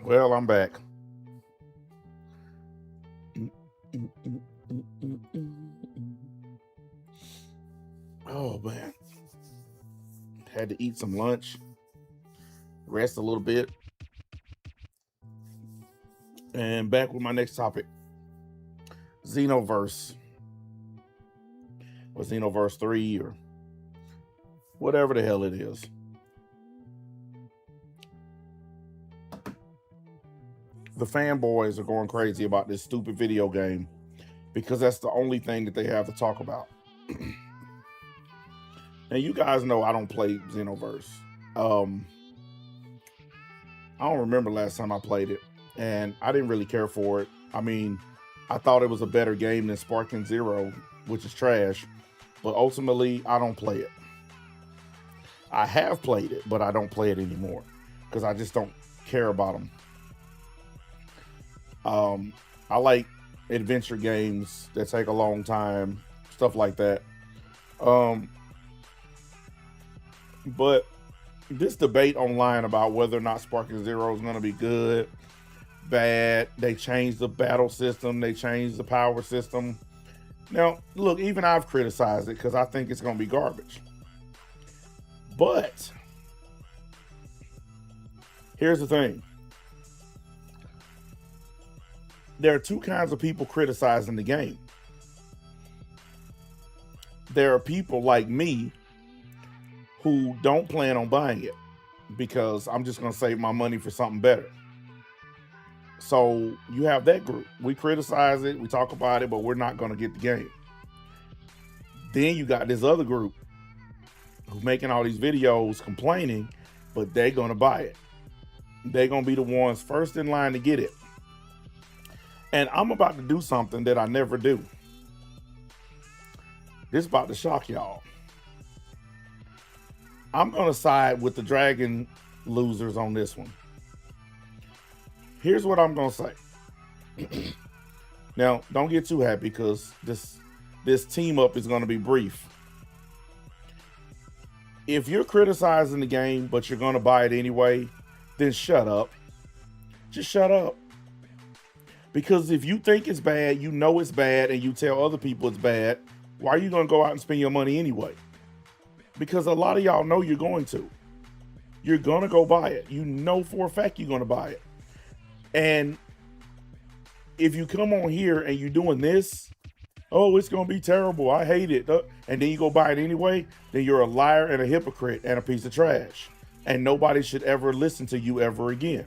Well, I'm back. Oh man, had to eat some lunch, rest a little bit, and back with my next topic: Xenoverse, or Xenoverse 3, or whatever the hell it is. The fanboys are going crazy about this stupid video game because that's the only thing that they have to talk about. And you guys know I don't play Xenoverse. I don't remember last time I played it, and I didn't really care for it. I mean, I thought it was a better game than Sparking Zero, which is trash, but ultimately I don't play it. I have played it, but I don't play it anymore because I just don't care about them. I like adventure games that take a long time, stuff like that. But this debate online about whether or not Sparking Zero is going to be good, bad. They changed the battle system. They changed the power system. Now, look, even I've criticized it because I think it's going to be garbage. But here's the thing. There are two kinds of people criticizing the game. There are people like me who don't plan on buying it because I'm just going to save my money for something better. So you have that group. We criticize it, we talk about it, but we're not going to get the game. Then you got this other group who's making all these videos complaining, but they're going to buy it. They're going to be the ones first in line to get it. And I'm about to do something that I never do. This is about to shock y'all. I'm going to side with the dragon losers on this one. Here's what I'm going to say. Now, don't get too happy because this team up is going to be brief. If you're criticizing the game, but you're going to buy it anyway, then shut up. Just shut up. Because if you think it's bad, you know it's bad, and you tell other people it's bad, why are you going to go out and spend your money anyway? Because a lot of y'all know you're going to. You're going to go buy it. You know for a fact you're going to buy it. And if you come on here and you're doing this, oh, it's going to be terrible, I hate it, and then you go buy it anyway, then you're a liar and a hypocrite and a piece of trash. And nobody should ever listen to you ever again.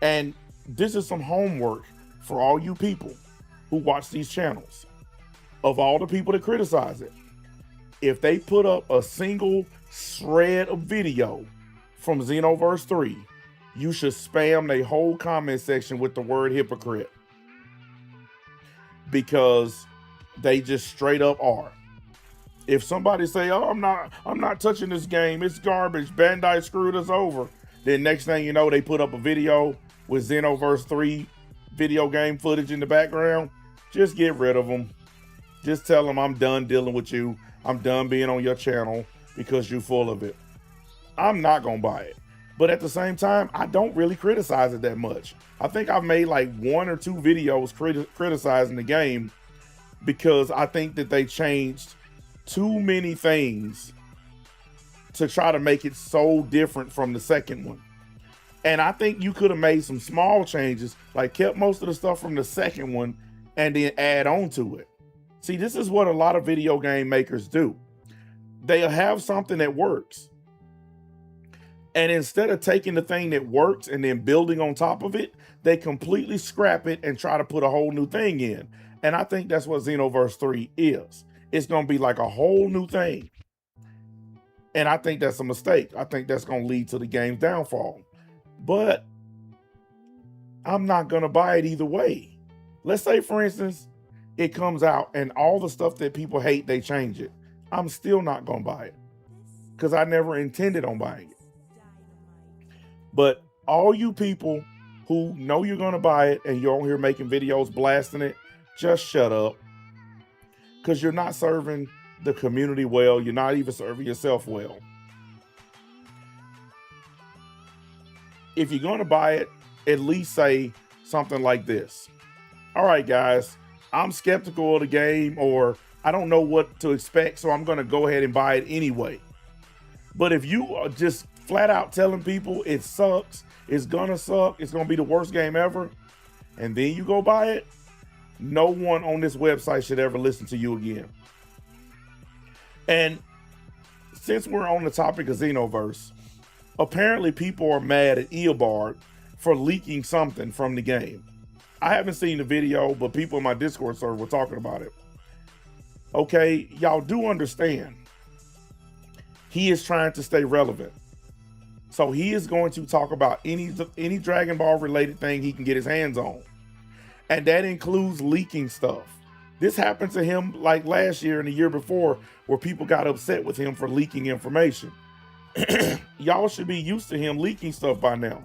And this is some homework for all you people who watch these channels. Of all the people that criticize it, if they put up a single shred of video from Xenoverse 3, you should spam their whole comment section with the word hypocrite. Because they just straight up are. If somebody say, oh, I'm not touching this game, it's garbage, Bandai screwed us over, then next thing you know, they put up a video with Xenoverse 3 video game footage in the background. Just get rid of them. Just tell them I'm done dealing with you. I'm done being on your channel because you're full of it. I'm not going to buy it. But at the same time, I don't really criticize it that much. I think I've made like 1 or 2 videos criticizing the game because I think that they changed too many things to try to make it so different from the second one. And I think you could have made some small changes, like kept most of the stuff from the second one and then add on to it. See, this is what a lot of video game makers do. They'll have something that works. And instead of taking the thing that works and then building on top of it, they completely scrap it and try to put a whole new thing in. And I think that's what Xenoverse 3 is. It's going to be like a whole new thing. And I think that's a mistake. I think that's going to lead to the game's downfall. But I'm not going to buy it either way. Let's say, for instance, it comes out and all the stuff that people hate, they change it. I'm still not going to buy it because I never intended on buying it. But all you people who know you're going to buy it and you're on here making videos blasting it, just shut up. Because you're not serving the community well. You're not even serving yourself well. If you're going to buy it, at least say something like this. All right, guys, I'm skeptical of the game, or I don't know what to expect, so I'm going to go ahead and buy it anyway. But if you are just flat out telling people it sucks, it's going to suck, it's going to be the worst game ever, and then you go buy it, no one on this website should ever listen to you again. And since we're on the topic of Xenoverse, apparently people are mad at Eobard for leaking something from the game. I haven't seen the video, but people in my Discord server were talking about it. Okay, y'all do understand. He is trying to stay relevant. So he is going to talk about any Dragon Ball related thing he can get his hands on. And that includes leaking stuff. This happened to him like last year and the year before, where people got upset with him for leaking information. Y'all should be used to him leaking stuff by now.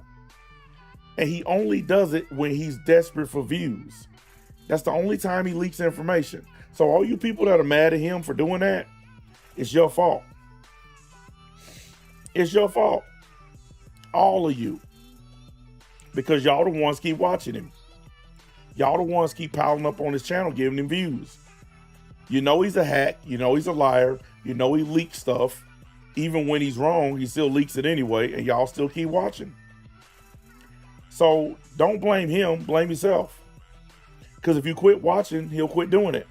And he only does it when he's desperate for views. That's the only time he leaks information. So all you people that are mad at him for doing that, it's your fault. It's your fault. All of you. because y'all the ones keep watching him. Y'all the ones keep piling up on his channel, giving him views. You know he's a hack. You know he's a liar. You know he leaks stuff. Even when he's wrong, he still leaks it anyway, and y'all still keep watching. So don't blame him, blame yourself. Because if you quit watching, he'll quit doing it.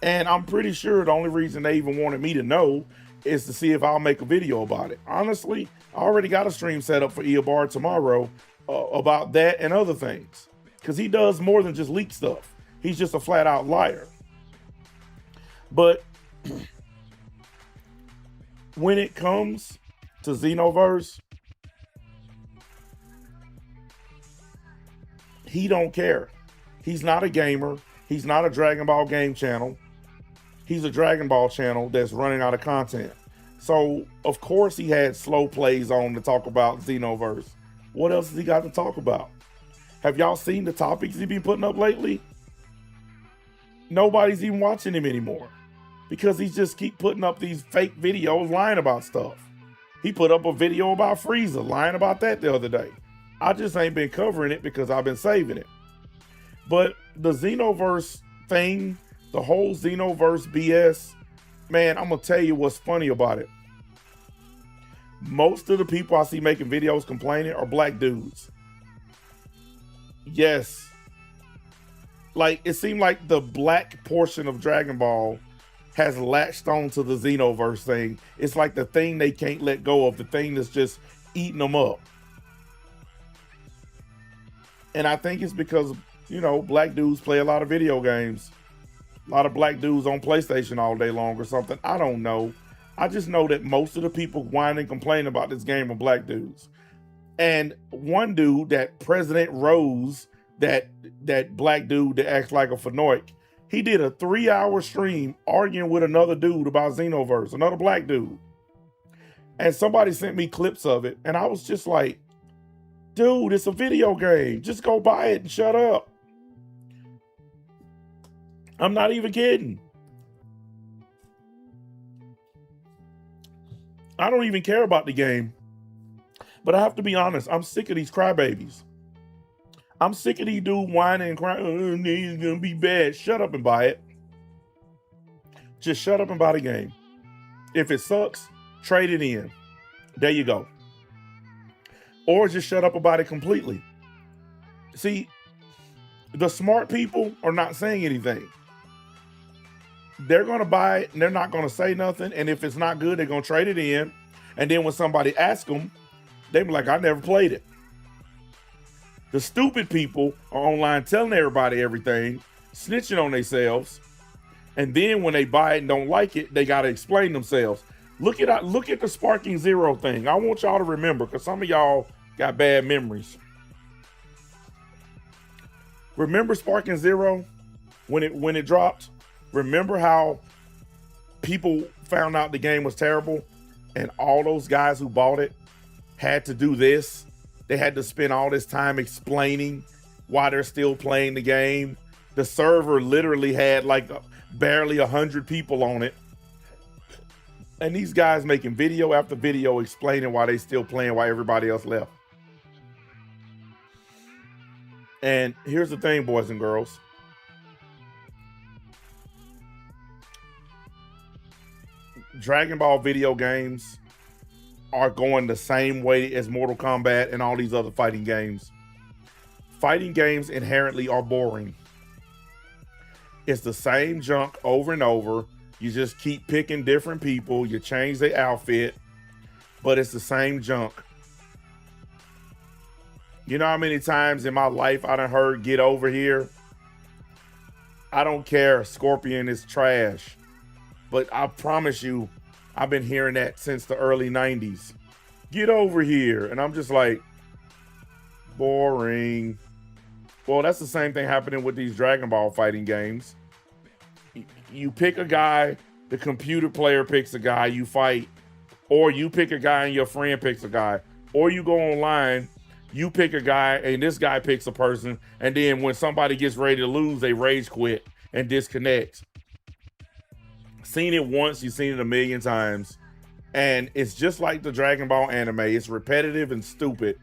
And I'm pretty sure the only reason they even wanted me to know is to see if I'll make a video about it. Honestly, I already got a stream set up for Eobar tomorrow about that and other things. Because he does more than just leak stuff. He's just a flat out liar. But when it comes to Xenoverse, he don't care. He's not a gamer. He's not a Dragon Ball game channel. He's a Dragon Ball channel that's running out of content. So, of course, he had slow plays on to talk about Xenoverse. What else has he got to talk about? Have y'all seen the topics he's been putting up lately? Nobody's even watching him anymore because he just keep putting up these fake videos lying about stuff. He put up a video about Frieza, lying about that the other day. I just ain't been covering it because I've been saving it. But the Xenoverse thing, the whole Xenoverse BS, man, I'm going to tell you what's funny about it. Most of the people I see making videos complaining are black dudes. Yes. Like, it seemed like the black portion of Dragon Ball has latched on to the Xenoverse thing. It's like the thing they can't let go of, the thing that's just eating them up. And I think it's because, you know, black dudes play a lot of video games. A lot of black dudes on PlayStation all day long or something. I don't know. I just know that most of the people whine and complain about this game are black dudes. And one dude, that President Rose, that black dude that acts like a Fanoik, he did a 3-hour stream arguing with another dude about Xenoverse, another black dude. And somebody sent me clips of it. And I was just like, dude, it's a video game. Just go buy it and shut up. I'm not even kidding. I don't even care about the game. But I have to be honest, I'm sick of these crybabies. I'm sick of these dudes whining and crying, oh, it's gonna be bad. Shut up and buy it. Just shut up and buy the game. If it sucks, trade it in. There you go. Or just shut up about it completely. See, the smart people are not saying anything. They're going to buy it and they're not going to say nothing. And if it's not good, they're going to trade it in. And then when somebody asks them, they be like, I never played it. The stupid people are online telling everybody everything, snitching on themselves. And then when they buy it and don't like it, they got to explain themselves. Look at the Sparking Zero thing. I want y'all to remember, because some of y'all got bad memories. Remember Sparking Zero when it dropped? Remember how people found out the game was terrible and all those guys who bought it had to do this? They had to spend all this time explaining why they're still playing the game. The server literally had like barely 100 people on it. And these guys making video after video explaining why they still playing while everybody else left. And here's the thing, boys and girls. Dragon Ball video games are going the same way as Mortal Kombat and all these other fighting games. Fighting games inherently are boring. It's the same junk over and over. You just keep picking different people. You change the outfit, but it's the same junk. You know how many times in my life I done heard "get over here"? I don't care. Scorpion is trash. But I promise you, I've been hearing that since the early 90s. Get over here. And I'm just like, boring. Well, that's the same thing happening with these Dragon Ball fighting games. You pick a guy, the computer player picks a guy, you fight. Or you pick a guy and your friend picks a guy. Or you go online, you pick a guy and this guy picks a person. And then when somebody gets ready to lose, they rage quit and disconnect. Seen it once, you've seen it a million times. And it's just like the Dragon Ball anime. It's repetitive and stupid.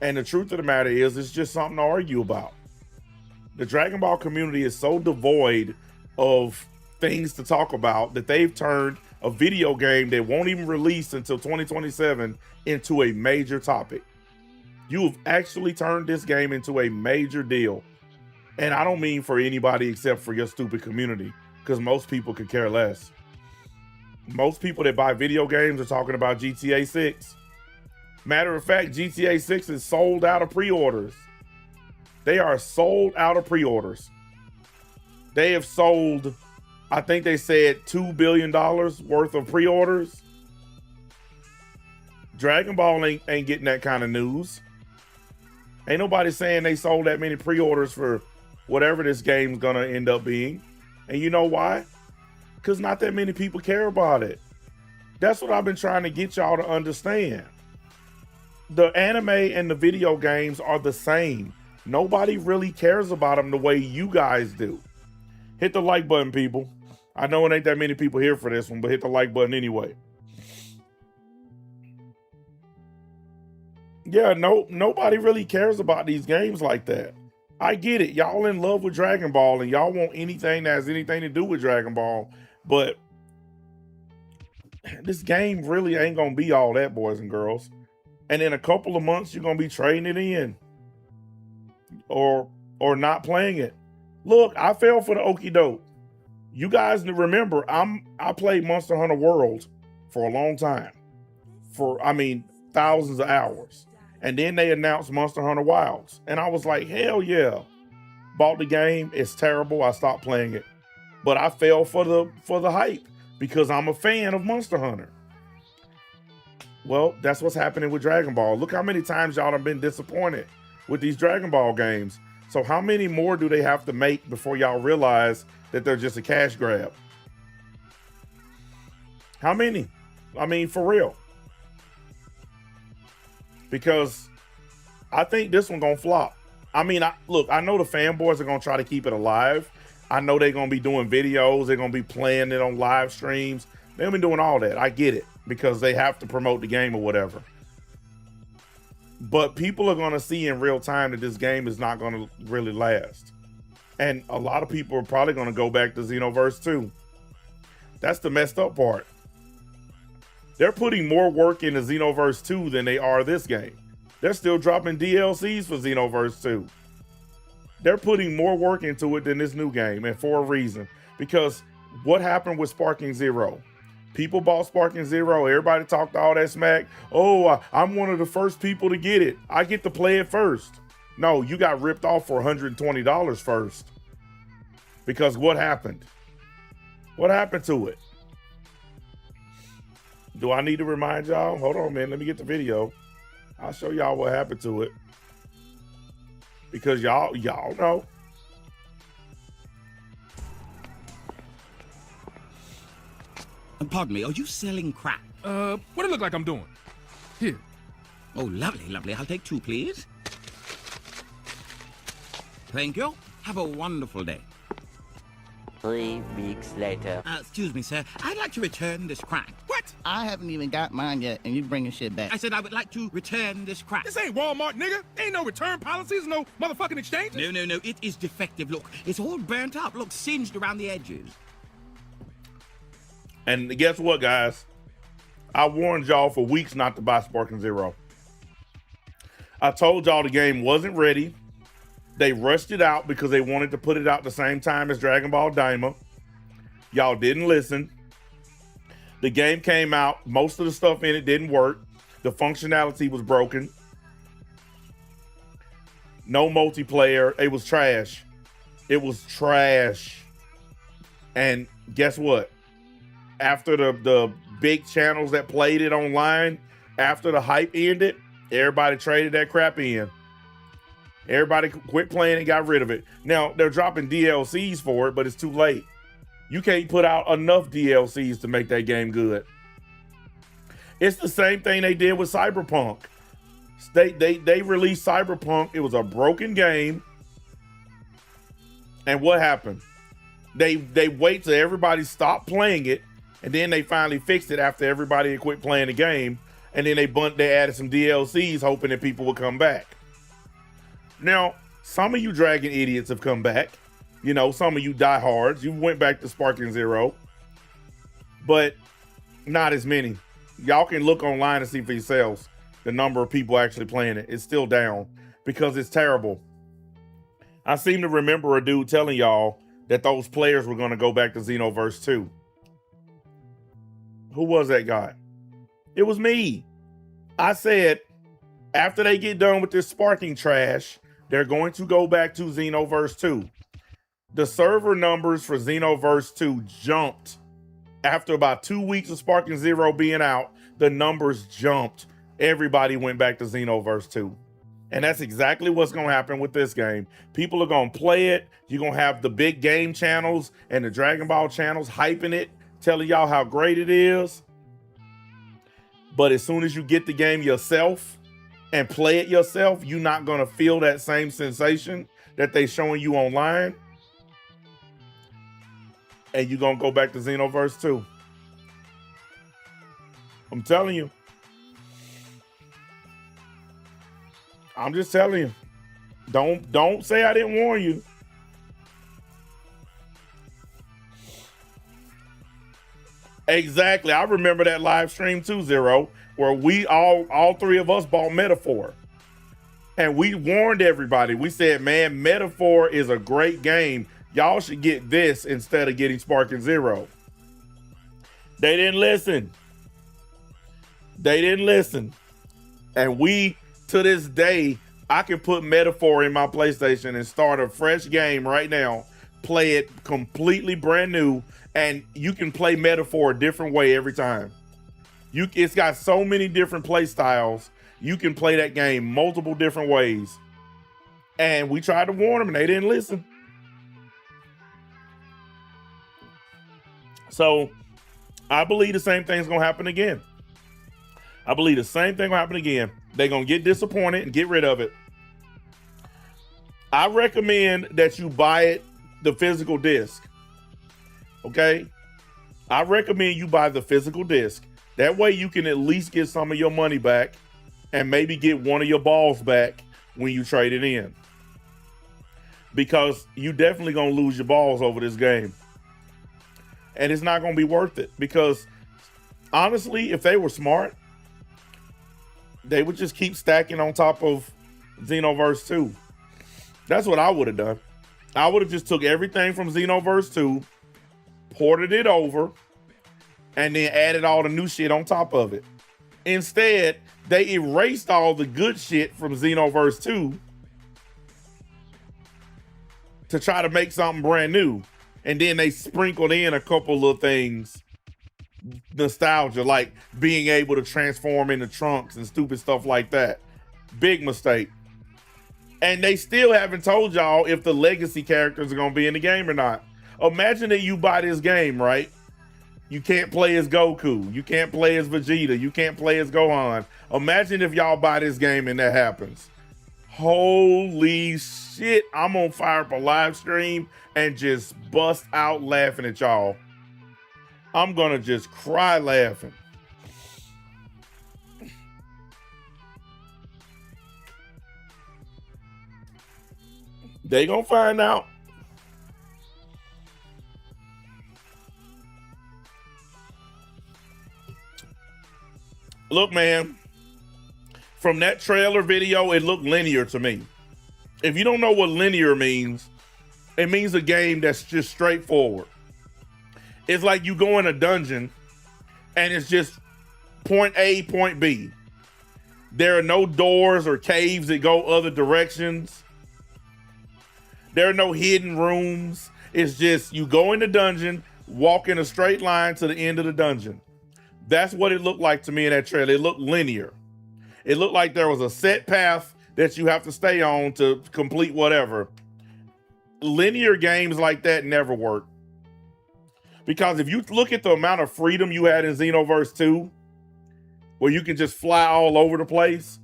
And the truth of the matter is, it's just something to argue about. The Dragon Ball community is so devoid of things to talk about that they've turned a video game that won't even release until 2027 into a major topic. You have actually turned this game into a major deal. And I don't mean for anybody except for your stupid community, because most people could care less. Most people that buy video games are talking about GTA 6. Matter of fact, GTA 6 is sold out of pre-orders. They are sold out of pre-orders. They have sold, I think they said $2 billion worth of pre-orders. Dragon Ball ain't getting that kind of news. Ain't nobody saying they sold that many pre-orders for whatever this game's gonna end up being. And you know why? Because not that many people care about it. That's what I've been trying to get y'all to understand. The anime and the video games are the same. Nobody really cares about them the way you guys do. Hit the like button, people. I know it ain't that many people here for this one, but hit the like button anyway. Yeah, nobody really cares about these games like that. I get it. Y'all in love with Dragon Ball and y'all want anything that has anything to do with Dragon Ball, but this game really ain't gonna be all that, boys and girls. And in a couple of months, you're gonna be trading it in or not playing it. Look, I fell for the okie doke. You guys remember, I played Monster Hunter World for a long time, for thousands of hours. And then they announced Monster Hunter Wilds. And I was like, hell yeah. Bought the game. It's terrible. I stopped playing it. But I fell for the hype because I'm a fan of Monster Hunter. Well, that's what's happening with Dragon Ball. Look how many times y'all have been disappointed with these Dragon Ball games. So how many more do they have to make before y'all realize that they're just a cash grab? How many? I mean, for real. Because I think this one gonna flop. I know the fanboys are gonna try to keep it alive. I know they're gonna be doing videos. They're gonna be playing it on live streams. They've been doing all that. I get it because they have to promote the game or whatever. But people are gonna see in real time that this game is not gonna really last. And a lot of people are probably gonna go back to Xenoverse 2. That's the messed up part. They're putting more work into Xenoverse 2 than they are this game. They're still dropping DLCs for Xenoverse 2. They're putting more work into it than this new game, and for a reason. Because what happened with Sparking Zero? People bought Sparking Zero. Everybody talked all that smack. Oh, I'm one of the first people to get it. I get to play it first. No, you got ripped off for $120 first. Because what happened? What happened to it? Do I need to remind y'all? Hold on, man. Let me get the video. I'll show y'all what happened to it. Because y'all know. Pardon me, are you selling crack? What it look like I'm doing? Here. Oh, lovely, lovely. I'll take 2, please. Thank you. Have a wonderful day. 3 weeks later. Excuse me, sir. I'd like to return this crack. What? I haven't even got mine yet, and you bringing shit back. I said I would like to return this crack. This ain't Walmart, nigga. Ain't no return policies, no motherfucking exchanges. No. It is defective. Look, it's all burnt up. Look, singed around the edges. And guess what, guys? I warned y'all for weeks not to buy Sparking Zero. I told y'all the game wasn't ready. They rushed it out because they wanted to put it out the same time as Dragon Ball Daima. Y'all didn't listen. The game came out. Most of the stuff in it didn't work. The functionality was broken. No multiplayer. It was trash. It was trash. And guess what? After the big channels that played it online, after the hype ended, everybody traded that crap in. Everybody quit playing and got rid of it. Now, they're dropping DLCs for it, but it's too late. You can't put out enough DLCs to make that game good. It's the same thing they did with Cyberpunk. They released Cyberpunk. It was a broken game. And what happened? They wait till everybody stopped playing it, and then they finally fixed it after everybody had quit playing the game. and then they added some DLCs hoping that people would come back. Now, some of you Dragon idiots have come back. You know, some of you diehards, you went back to Sparking Zero, but not as many. Y'all can look online and see for yourselves the number of people actually playing it. It's still down because it's terrible. I seem to remember a dude telling y'all that those players were going to go back to Xenoverse 2. Who was that guy? It was me. I said, after they get done with this sparking trash, they're going to go back to Xenoverse 2. The server numbers for Xenoverse 2 jumped. After about 2 weeks of Sparking Zero being out, the numbers jumped. Everybody went back to Xenoverse 2. And that's exactly what's going to happen with this game. People are going to play it. You're going to have the big game channels and the Dragon Ball channels hyping it, telling y'all how great it is. But as soon as you get the game yourself and play it yourself, you're not going to feel that same sensation that they're showing you online. And you're going to go back to Xenoverse 2. I'm telling you. I'm just telling you. Don't say I didn't warn you. Exactly. I remember that live stream too, Zero, where we all three of us bought Metaphor. And we warned everybody. We said, man, Metaphor is a great game. Y'all should get this instead of getting Sparking Zero. They didn't listen. They didn't listen. And we, to this day, I can put Metaphor in my PlayStation and start a fresh game right now, play it completely brand new, and you can play Metaphor a different way every time. It's got so many different play styles. You can play that game multiple different ways. And we tried to warn them and they didn't listen. So I believe the same thing's going to happen again. I believe the same thing will happen again. They're going to get disappointed and get rid of it. I recommend that you buy it, the physical disc. Okay? I recommend you buy the physical disc. That way you can at least get some of your money back and maybe get one of your balls back when you trade it in. Because you definitely going to lose your balls over this game. And it's not going to be worth it. Because honestly, if they were smart, they would just keep stacking on top of Xenoverse 2. That's what I would have done. I would have just took everything from Xenoverse 2, ported it over, and then added all the new shit on top of it. Instead, they erased all the good shit from Xenoverse 2 to try to make something brand new. And then they sprinkled in a couple of things, nostalgia, like being able to transform into Trunks and stupid stuff like that. Big mistake. And they still haven't told y'all if the legacy characters are going to be in the game or not. Imagine that you buy this game, right? You can't play as Goku. You can't play as Vegeta. You can't play as Gohan. Imagine if y'all buy this game and that happens. Holy shit. I'm on fire for live stream and just bust out laughing at y'all. I'm going to just cry laughing. They gonna find out. Look, man, from that trailer video, it looked linear to me. If you don't know what linear means, it means a game that's just straightforward. It's like you go in a dungeon and it's just point A, point B. There are no doors or caves that go other directions. There are no hidden rooms. It's just you go in the dungeon, walk in a straight line to the end of the dungeon. That's what it looked like to me in that trailer. It looked linear. It looked like there was a set path that you have to stay on to complete whatever. Linear games like that never work. Because if you look at the amount of freedom you had in Xenoverse 2, where you can just fly all over the place,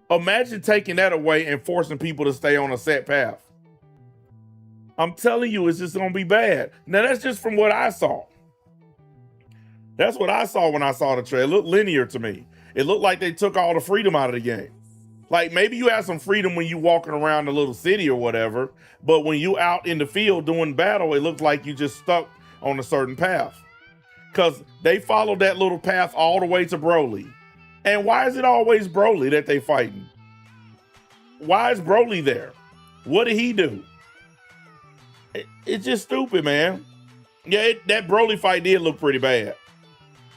imagine taking that away and forcing people to stay on a set path. I'm telling you, it's just going to be bad. Now, that's just from what I saw. That's what I saw when I saw the trailer. It looked linear to me. It looked like they took all the freedom out of the game. Like maybe you have some freedom when you walking around the little city or whatever, but when you out in the field doing battle, it looked like you just stuck on a certain path. Because they followed that little path all the way to Broly. And why is it always Broly that they fighting? Why is Broly there? What did he do? It's just stupid, man. Yeah, that Broly fight did look pretty bad.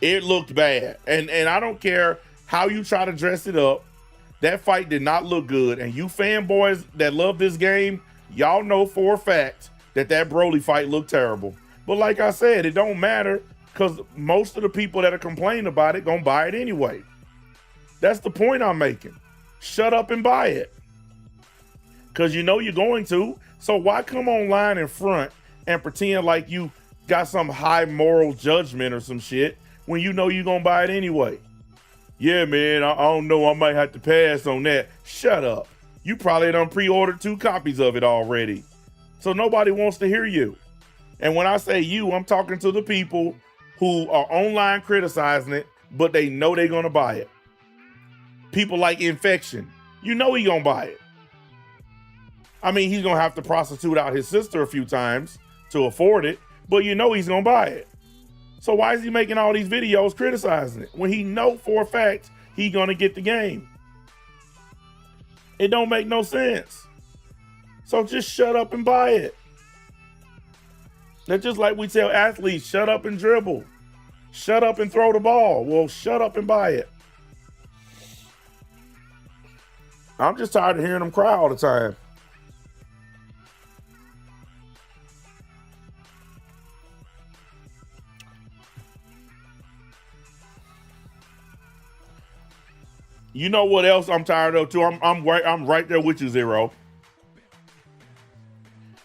It looked bad. And I don't care how you try to dress it up. That fight did not look good. And you fanboys that love this game, y'all know for a fact that Broly fight looked terrible. But like I said, it don't matter because most of the people that are complaining about it gonna buy it anyway. That's the point I'm making. Shut up and buy it. Because you know you're going to. So why come online in front and pretend like you got some high moral judgment or some shit when you know you're gonna buy it anyway? Yeah, man, I don't know. I might have to pass on that. Shut up. You probably done pre-ordered 2 copies of it already. So nobody wants to hear you. And when I say you, I'm talking to the people who are online criticizing it, but they know they're going to buy it. People like Infection. You know he going to buy it. I mean, he's going to have to prostitute out his sister a few times to afford it, but you know he's going to buy it. So why is he making all these videos criticizing it when he know for a fact he's going to get the game? It don't make no sense. So just shut up and buy it. That's just like we tell athletes, shut up and dribble. Shut up and throw the ball. Well, shut up and buy it. I'm just tired of hearing them cry all the time. You know what else I'm tired of too? I'm right there with you, Zero.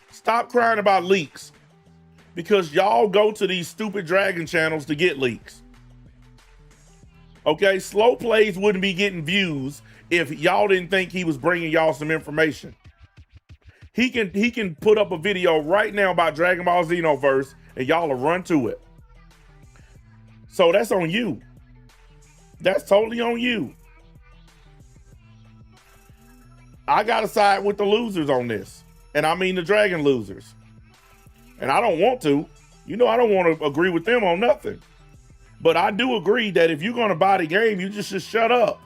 Stop crying about leaks. Because y'all go to these stupid dragon channels to get leaks. Okay, Slow Plays wouldn't be getting views if y'all didn't think he was bringing y'all some information. He can put up a video right now about Dragon Ball Xenoverse and y'all will run to it. So that's on you. That's totally on you. I gotta side with the losers on this. And I mean the dragon losers. And I don't want to. You know I don't want to agree with them on nothing. But I do agree that if you're gonna buy the game, you just should shut up.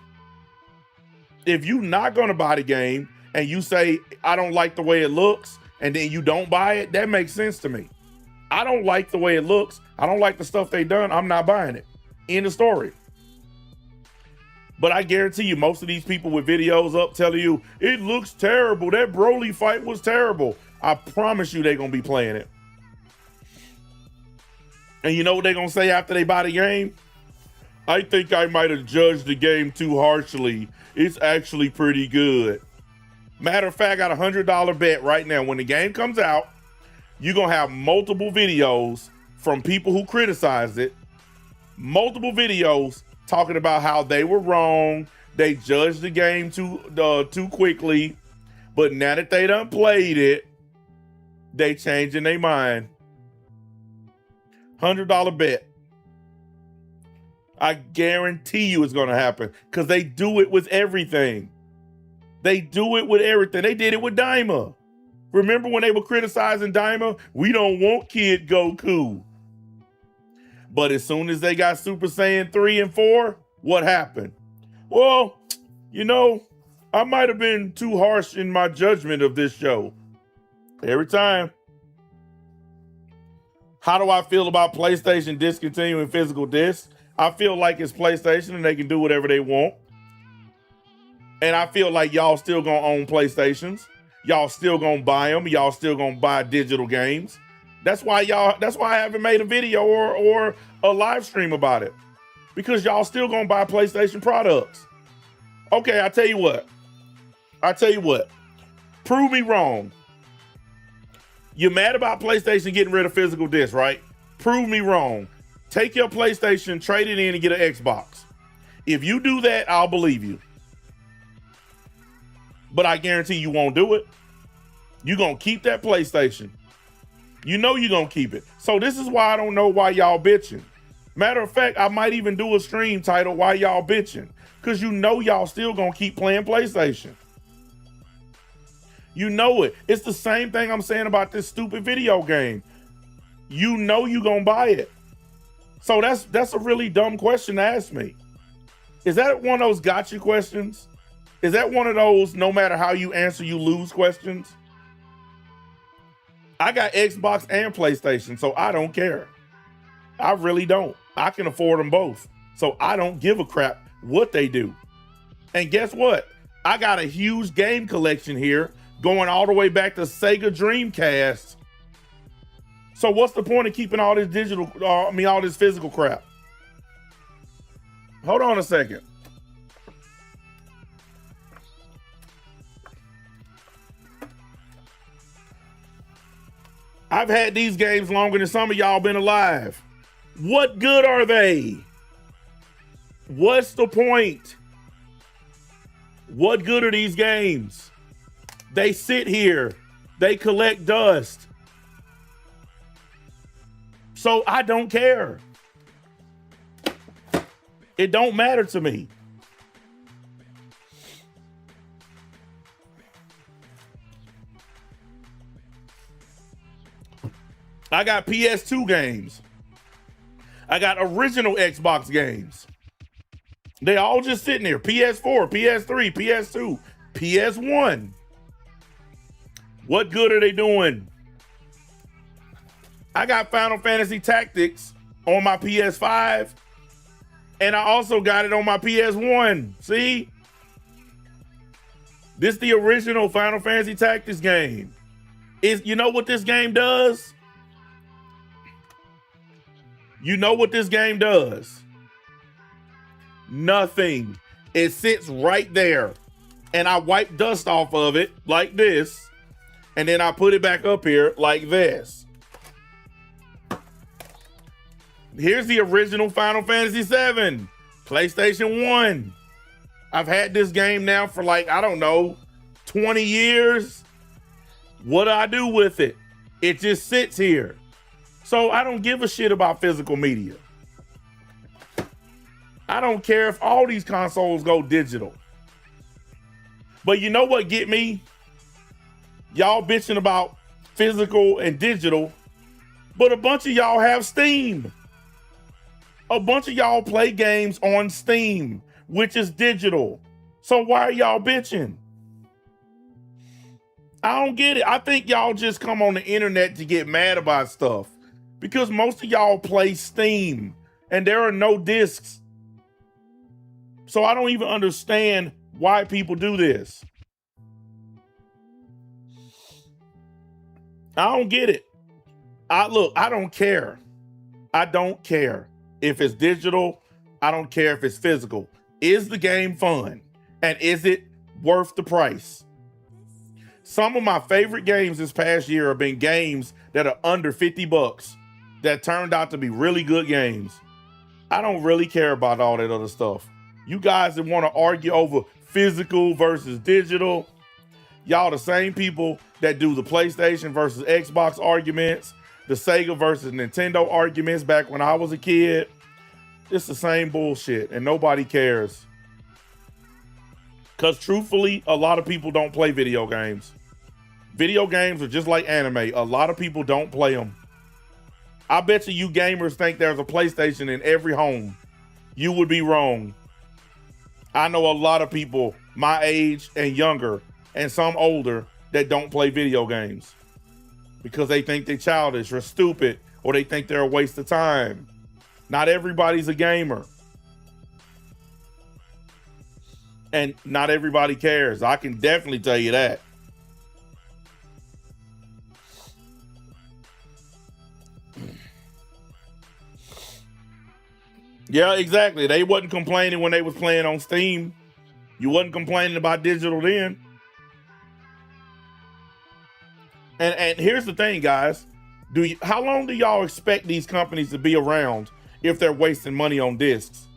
If you're not gonna buy the game and you say, I don't like the way it looks, and then you don't buy it, that makes sense to me. I don't like the way it looks. I don't like the stuff they done. I'm not buying it. End of story. But I guarantee you, most of these people with videos up telling you, it looks terrible. That Broly fight was terrible. I promise you they're going to be playing it. And you know what they're going to say after they buy the game? I think I might have judged the game too harshly. It's actually pretty good. Matter of fact, I got a $100 bet right now. When the game comes out, you're going to have multiple videos from people who criticize it. Multiple videos talking about how they were wrong. They judged the game too quickly. But now that they done played it, they changing their mind. $100 bet. I guarantee you it's going to happen because they do it with everything. They do it with everything. They did it with Daima. Remember when they were criticizing Daima? We don't want Kid Goku. But as soon as they got Super Saiyan 3 and 4, what happened? Well, you know, I might have been too harsh in my judgment of this show. Every time. How do I feel about PlayStation discontinuing physical discs? I feel like it's PlayStation and they can do whatever they want. And I feel like y'all still gonna own PlayStations. Y'all still gonna buy them. Y'all still gonna buy digital games. That's why I haven't made a video or a live stream about it. Because y'all still gonna buy PlayStation products. Okay, I tell you what. Prove me wrong. You're mad about PlayStation getting rid of physical discs, right? Prove me wrong. Take your PlayStation, trade it in, and get an Xbox. If you do that, I'll believe you. But I guarantee you won't do it. You're gonna keep that PlayStation. You know you're gonna keep it. So this is why I don't know why y'all bitching. Matter of fact, I might even do a stream title while y'all bitching, because you know y'all still gonna keep playing PlayStation. You know it. It's the same thing I'm saying about this stupid video game. You know you gonna buy it. So that's a really dumb question to ask me. Is that one of those gotcha questions? Is that one of those no matter how you answer you lose questions? I got Xbox and PlayStation, so I don't care. I really don't. I can afford them both. So I don't give a crap what they do. And guess what? I got a huge game collection here going all the way back to Sega Dreamcast. So what's the point of keeping all this digital, all this physical crap? Hold on a second. I've had these games longer than some of y'all been alive. What good are they? What's the point? What good are these games? They sit here. They collect dust. So I don't care. It don't matter to me. I got PS2 games. I got original Xbox games. They all just sitting there. PS4, PS3, PS2, PS1. What good are they doing? I got Final Fantasy Tactics on my PS5, and I also got it on my PS1. See? This is the original Final Fantasy Tactics game. You know what this game does? You know what this game does? Nothing. It sits right there, and I wipe dust off of it like this, and then I put it back up here like this. Here's the original Final Fantasy VII, PlayStation 1. I've had this game now for like, I don't know, 20 years. What do I do with it? It just sits here. So I don't give a shit about physical media. I don't care if all these consoles go digital. But you know what get me? Y'all bitching about physical and digital, but a bunch of y'all have Steam. A bunch of y'all play games on Steam, which is digital. So why are y'all bitching? I don't get it. I think y'all just come on the internet to get mad about stuff because most of y'all play Steam and there are no discs. So I don't even understand why people do this. I don't get it. I don't care. I don't care if it's digital. I don't care if it's physical. Is the game fun? And is it worth the price? Some of my favorite games this past year have been games that are under $50 that turned out to be really good games. I don't really care about all that other stuff. You guys that want to argue over physical versus digital, y'all the same people that do the PlayStation versus Xbox arguments, the Sega versus Nintendo arguments back when I was a kid. It's the same bullshit and nobody cares. Because truthfully, a lot of people don't play video games. Video games are just like anime. A lot of people don't play them. I bet you gamers think there's a PlayStation in every home. You would be wrong. I know a lot of people my age and younger and some older that don't play video games because they think they're childish or stupid or they think they're a waste of time. Not everybody's a gamer. And not everybody cares. I can definitely tell you that. Yeah, exactly. They wasn't complaining when they was playing on Steam. You wasn't complaining about digital then. And here's the thing, guys. How long do y'all expect these companies to be around if they're wasting money on discs?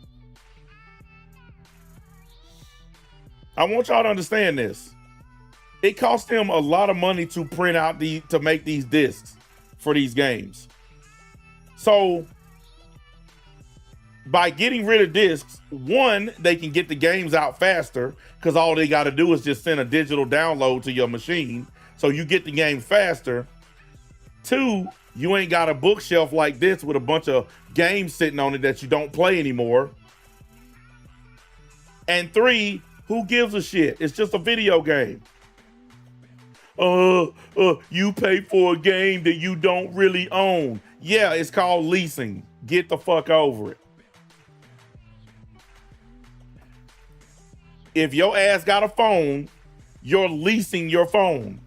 I want y'all to understand this. It costs them a lot of money to print out to make these discs for these games. So by getting rid of discs, one, they can get the games out faster because all they got to do is just send a digital download to your machine. So you get the game faster. Two, you ain't got a bookshelf like this with a bunch of games sitting on it that you don't play anymore. And three, who gives a shit? It's just a video game. You pay for a game that you don't really own. Yeah, it's called leasing. Get the fuck over it. If your ass got a phone, you're leasing your phone.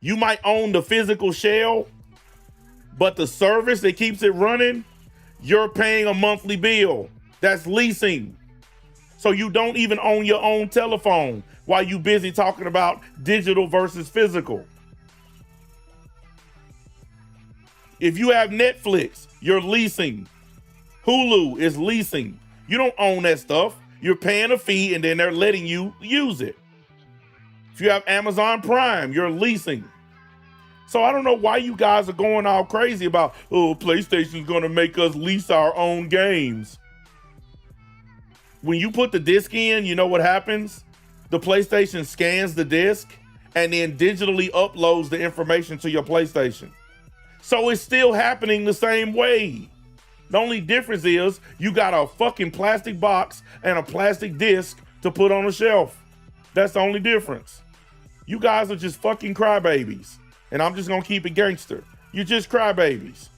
You might own the physical shell, but the service that keeps it running, you're paying a monthly bill. That's leasing. So you don't even own your own telephone while you busy talking about digital versus physical. If you have Netflix, you're leasing. Hulu is leasing. You don't own that stuff. You're paying a fee and then they're letting you use it. If you have Amazon Prime, you're leasing. So I don't know why you guys are going all crazy about, oh, PlayStation's gonna make us lease our own games. When you put the disc in, you know what happens? The PlayStation scans the disc and then digitally uploads the information to your PlayStation. So it's still happening the same way. The only difference is you got a fucking plastic box and a plastic disc to put on a shelf. That's the only difference. You guys are just fucking crybabies. And I'm just gonna keep it gangster. You're just crybabies.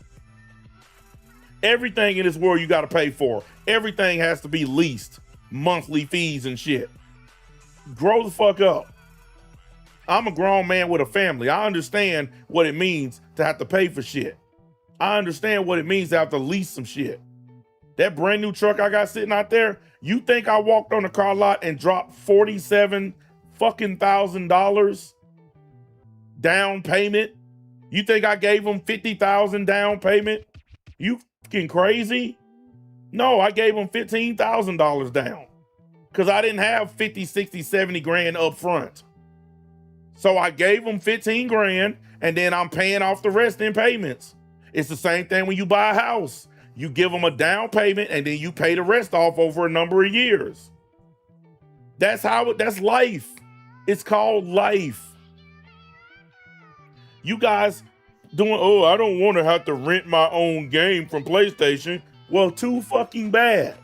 Everything in this world you gotta pay for. Everything has to be leased. Monthly fees and shit. Grow the fuck up. I'm a grown man with a family. I understand what it means to have to pay for shit. I understand what it means to have to lease some shit. That brand new truck I got sitting out there, you think I walked on the car lot and dropped $47,000 down payment? You think I gave them $50,000 down payment? You fucking crazy? No, I gave them $15,000 down because I didn't have 50, 60, 70 grand up front. So I gave them 15 grand and then I'm paying off the rest in payments. It's the same thing when you buy a house. You give them a down payment and then you pay the rest off over a number of years. That's life. It's called life. You guys doing, oh, I don't want to have to rent my own game from PlayStation. Well, too fucking bad.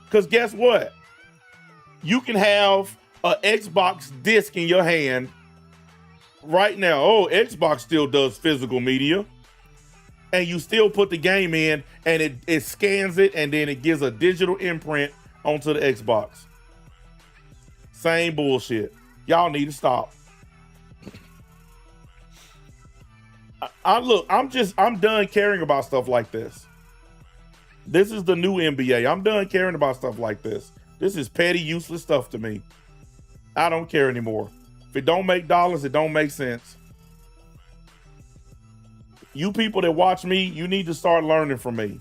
Because guess what? You can have an Xbox disc in your hand right now. Oh, Xbox still does physical media. And you still put the game in and it scans it and then it gives a digital imprint onto the Xbox. Same bullshit. Y'all need to stop. I'm done caring about stuff like this. This is the new NBA. I'm done caring about stuff like this. This is petty, useless stuff to me. I don't care anymore. If it don't make dollars, it don't make sense. You people that watch me, you need to start learning from me.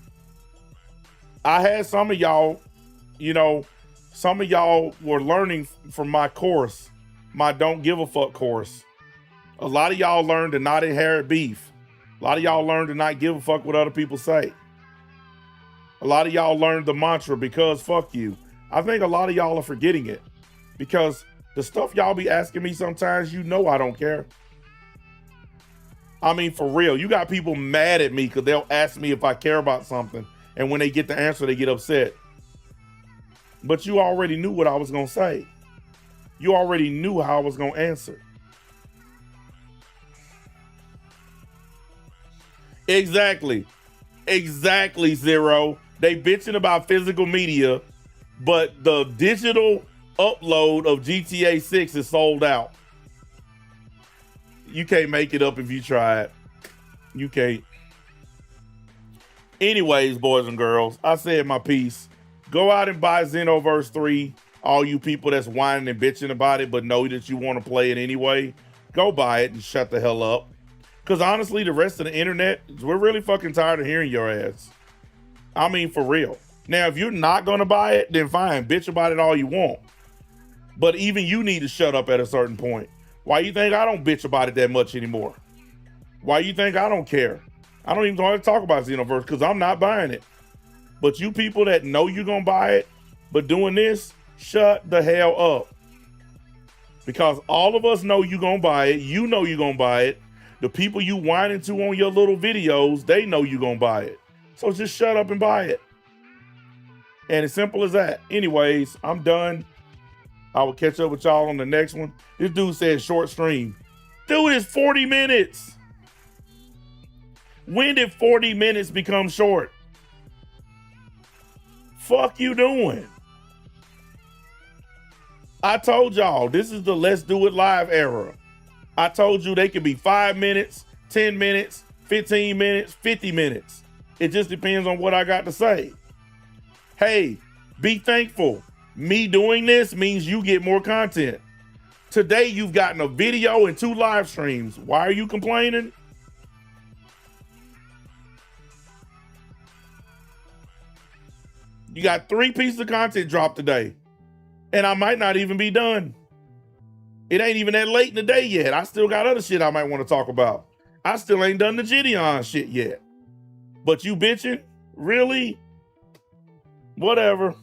I had some of y'all, some of y'all were learning from my course, my Don't Give a Fuck course. A lot of y'all learned to not inherit beef. A lot of y'all learned to not give a fuck what other people say. A lot of y'all learned the mantra, because fuck you. I think a lot of y'all are forgetting it because the stuff y'all be asking me sometimes, I don't care. I mean, for real, you got people mad at me because they'll ask me if I care about something. And when they get the answer, they get upset. But you already knew what I was going to say. You already knew how I was going to answer. Exactly, Zero. They bitching about physical media, but the digital upload of GTA 6 is sold out. You can't make it up if you try it. You can't. Anyways, boys and girls, I said my piece. Go out and buy Xenoverse 3. All you people that's whining and bitching about it, but know that you want to play it anyway, go buy it and shut the hell up. Because honestly, the rest of the internet, we're really fucking tired of hearing your ass. I mean, for real. Now, if you're not going to buy it, then fine. Bitch about it all you want. But even you need to shut up at a certain point. Why you think I don't bitch about it that much anymore? Why you think I don't care? I don't even want to talk about Xenoverse because I'm not buying it. But you people that know you're going to buy it, but doing this, shut the hell up. Because all of us know you're going to buy it. You know you're going to buy it. The people you whining to on your little videos, they know you're going to buy it. So just shut up and buy it. And as simple as that. Anyways, I'm done. I will catch up with y'all on the next one. This dude said short stream. Dude, it's 40 minutes. When did 40 minutes become short? Fuck you doing? I told y'all, this is the let's do it live era. I told you they could be 5 minutes, 10 minutes, 15 minutes, 50 minutes. It just depends on what I got to say. Hey, be thankful. Me doing this means you get more content. Today, you've gotten a video and 2 live streams. Why are you complaining? You got 3 pieces of content dropped today. And I might not even be done. It ain't even that late in the day yet. I still got other shit I might want to talk about. I still ain't done the Gideon shit yet. But you bitching? Really? Whatever.